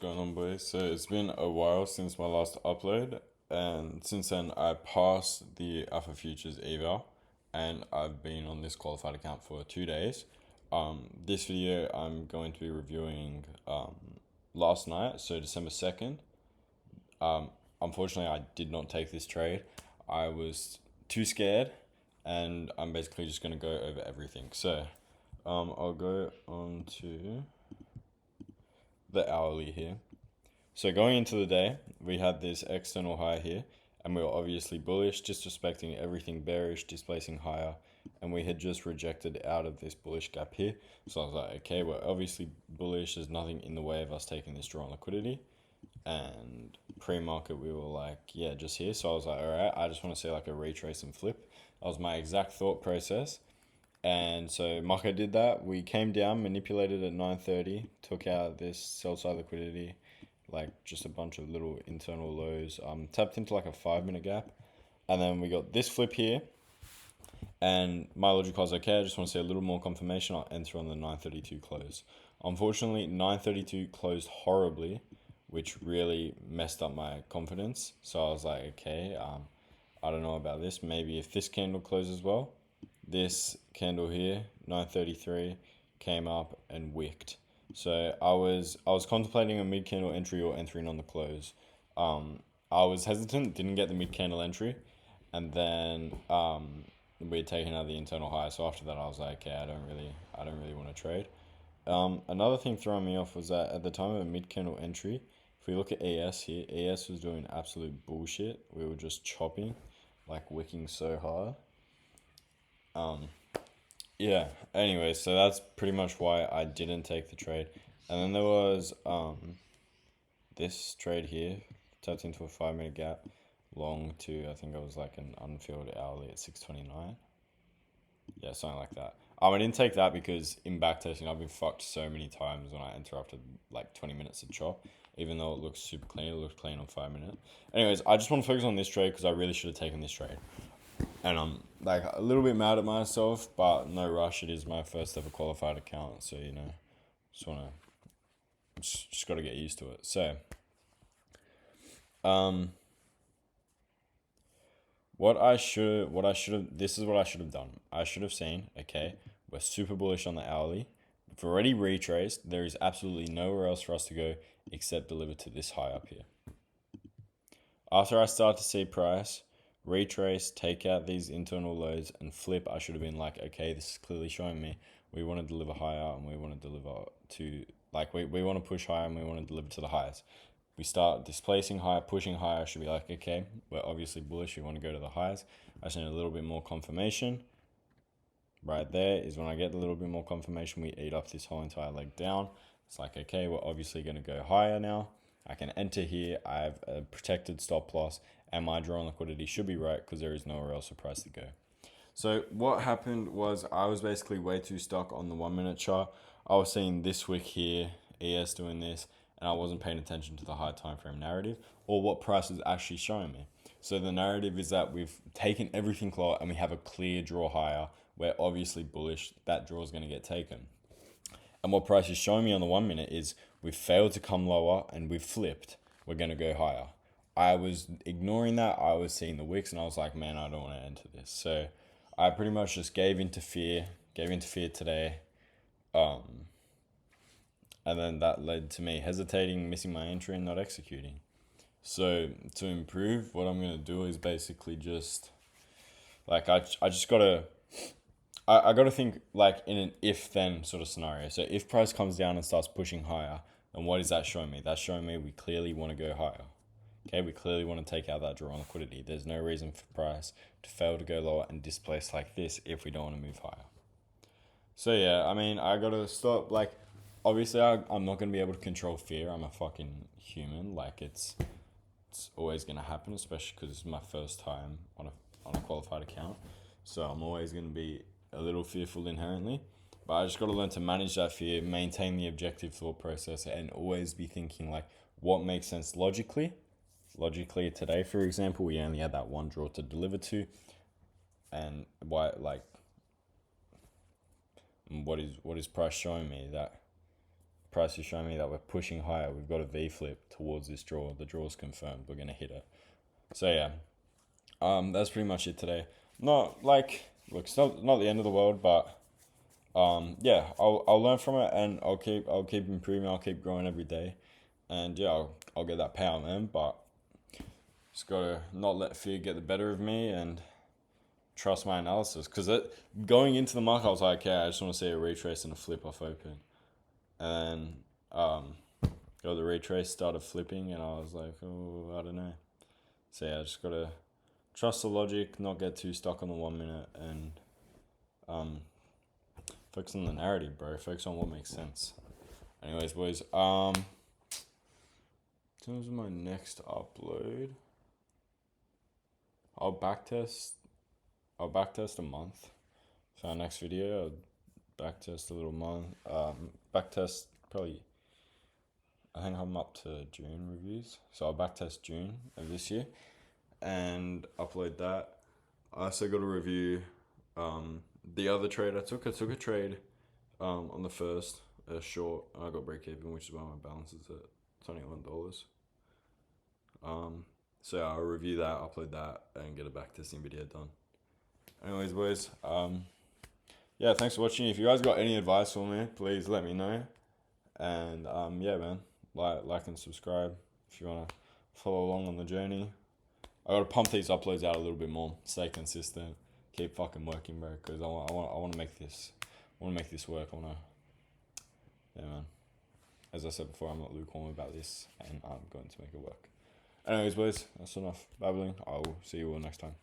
going on, boys? So it's been a while since my last upload, and since then I passed the Alpha Futures eval, and I've been on this qualified account for 2 days. This video I'm going to be reviewing last night, so December 2nd. Unfortunately, I did not take this trade. I was too scared, and I'm basically just going to go over everything. So, I'll go on to the hourly here. So going into the day, we had this external high here, and we were obviously bullish, disrespecting everything bearish, displacing higher, and we had just rejected out of this bullish gap here. So I was like, okay, we're obviously bullish. There's nothing in the way of us taking this draw on liquidity. And pre-market, we were like, yeah, just here. So I was like, all right, I just want to see like a retrace and flip. That was my exact thought process. And so market did that. We came down, manipulated at 9:30, took out this sell side liquidity, like just a bunch of little internal lows. Tapped into like a 5 minute gap, and then we got this flip here. And my logic was okay. I just want to see a little more confirmation. I'll enter on the 9:32 close. Unfortunately, 9:32 closed horribly, which really messed up my confidence. So I was like, okay, I don't know about this. Maybe if this candle closes well. This candle here, 9:33, came up and wicked. So I was contemplating a mid candle entry or entering on the close. I was hesitant, didn't get the mid candle entry, and then we had taken out the internal high. So after that, I was like, okay, I don't really want to trade. Another thing throwing me off was that at the time of a mid candle entry, if we look at ES here, ES was doing absolute bullshit. We were just chopping, like wicking so hard. Yeah, anyway, so that's pretty much why I didn't take the trade. And then there was this trade here, tapped into a 5 minute gap, long to, I think it was like an unfilled hourly at 6:29. Yeah, something like that. I didn't take that because in backtesting, I've been fucked so many times when I enter after like 20 minutes of chop. Even though it looks super clean, it looks clean on 5 minute. Anyways, I just want to focus on this trade because I really should have taken this trade. And I'm like a little bit mad at myself, but no rush. It is my first ever qualified account, so just wanna just got to get used to it. So, what I should have this is what I should have done. I should have seen, okay, we're super bullish on the hourly. We've already retraced. There is absolutely nowhere else for us to go except deliver to this high up here. After I start to see price retrace, take out these internal lows and flip, I should have been like, okay, this is clearly showing me we want to deliver higher and we want to deliver to, like, we want to push higher and we want to deliver to the highs. We start displacing higher, pushing higher, I should be like, okay, we're obviously bullish, we want to go to the highs. I just need a little bit more confirmation. Right there is when I get a little bit more confirmation, we eat up this whole entire leg down. It's like, okay, we're obviously going to go higher now. I can enter here. I have a protected stop loss, and my draw on liquidity should be right because there is nowhere else for price to go. So what happened was I was basically way too stuck on the 1 minute chart. I was seeing this wick here, ES doing this, and I wasn't paying attention to the high time frame narrative or what price is actually showing me. So the narrative is that we've taken everything lower and we have a clear draw higher. We're obviously bullish. That draw is going to get taken. And what price is showing me on the 1 minute is we've failed to come lower and we've flipped. We're going to go higher. I was ignoring that. I was seeing the wicks and I was like, man, I don't want to enter this. So I pretty much just gave into fear today. And then that led to me hesitating, missing my entry and not executing. So to improve, what I'm going to do is basically just, like, I just got to, I got to think like in an if-then sort of scenario. So if price comes down and starts pushing higher, then what is that showing me? That's showing me we clearly want to go higher. Okay, we clearly want to take out that draw on liquidity. There's no reason for price to fail to go lower and displace like this if we don't want to move higher. So yeah, I got to stop, like, obviously I'm not going to be able to control fear. I'm a fucking human. Like, it's always going to happen, especially because it's my first time on a qualified account. So I'm always going to be a little fearful inherently. But I just got to learn to manage that fear, maintain the objective thought process, and always be thinking, like, what makes sense logically. Logically, today, for example, we only had that one draw to deliver to. And why, like, what is price showing me? That price is showing me that we're pushing higher. We've got a V flip towards this draw. The draw's confirmed. We're gonna hit it. So yeah, that's pretty much it today. Not like, look, it's not the end of the world, but yeah, I'll learn from it, and I'll keep improving. I'll keep growing every day, and yeah, I'll get that power, man. But just gotta not let fear get the better of me and trust my analysis. Because going into the market, I was like, okay, I just want to see a retrace and a flip off open, and got the retrace, started flipping, and I was like, oh, I don't know. So yeah, I just gotta trust the logic, not get too stuck on the 1 minute, and focus on the narrative, bro. Focus on what makes sense. Anyways, boys, in terms of my next upload, I'll backtest a month. So our next video, I'll backtest a little month. Backtest probably, I think I'm up to June reviews. So I'll backtest June of this year and upload that. I also got to review the other trade I took. I took a trade on the first, short, and I got break even, which is why my balance is at $21. So yeah, I'll review that, upload that, and get a backtesting video done. Anyways, boys, yeah, thanks for watching. If you guys got any advice for me, please let me know. And yeah, man, like and subscribe if you wanna follow along on the journey. I gotta pump these uploads out a little bit more, stay consistent, keep fucking working, bro. Cause I want to make this work. Yeah, man. As I said before, I'm not lukewarm about this, and I'm going to make it work. Anyways, boys, that's enough babbling. I will see you all next time.